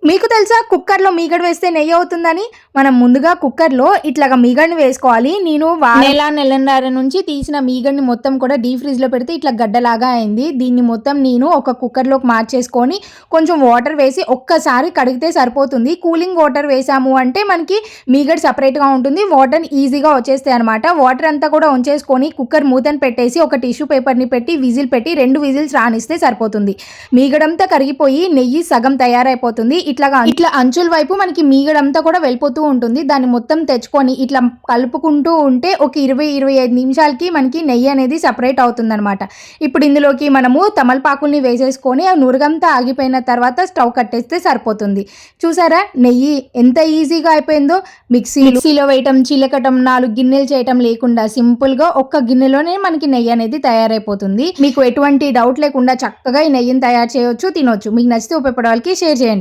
మీకు తెలుసా కుక్కర్‌లో మీగడ వేస్తే నెయ్యి అవుతుందని? మనం ముందుగా కుక్కర్‌లో ఇట్లాగా మీగడని వేసుకోవాలి. నేను నెలన్నర నుంచి తీసిన మీగడని మొత్తం కూడా డీప్ ఫ్రిడ్జ్‌లో పెడితే ఇట్లా గడ్డలాగా అయింది. దీన్ని మొత్తం నేను ఒక కుక్కర్‌లోకి మార్చేసుకొని కొంచెం వాటర్ వేసి ఒక్కసారి కడిగితే సరిపోతుంది. కూలింగ్ వాటర్ వేసాము అంటే మనకి మీగడ సెపరేట్‌గా ఉంటుంది. వాటర్ ఈజీగా వచ్చేస్తాయన్నమాట. వాటర్ అంతా కూడా ఉంచేసుకొని కుక్కర్ మూతను పెట్టేసి ఒక టిష్యూ పేపర్‌ని పెట్టి విజిల్ పెట్టి 2 విజిల్స్ రానిస్తే సరిపోతుంది. మీగడంతా కరిగిపోయి నెయ్యి సగం తయారైపోతుంది. ఇట్లా అంచుల వైపు మనకి మీగడంతా కూడా వెళ్ళిపోతూ ఉంటుంది. దాన్ని మొత్తం తెచ్చుకొని ఇట్లా కలుపుకుంటూ ఉంటే ఒక 20-25 నిమిషాలకి మనకి నెయ్యి అనేది సెపరేట్ అవుతుందన్నమాట. ఇప్పుడు ఇందులోకి మనము తమలపాకుల్ని వేసేసుకొని ఆ నురగంతా ఆగిపోయిన తర్వాత స్టవ్ కట్టేస్తే సరిపోతుంది. చూసారా నెయ్యి ఎంత ఈజీగా అయిపోయిందో. మిక్సీలో వేయటం, చిలకటం, 4 గిన్నెలు చేయటం లేకుండా సింపుల్గా ఒక్క గిన్నెలోనే మనకి నెయ్యి అనేది తయారైపోతుంది. మీకు ఎటువంటి డౌట్ లేకుండా చక్కగా ఈ నెయ్యిని తయారు చేయొచ్చు, తినొచ్చు. మీకు నచ్చితే ఉపయోగపడే వాళ్ళకి షేర్ చేయండి.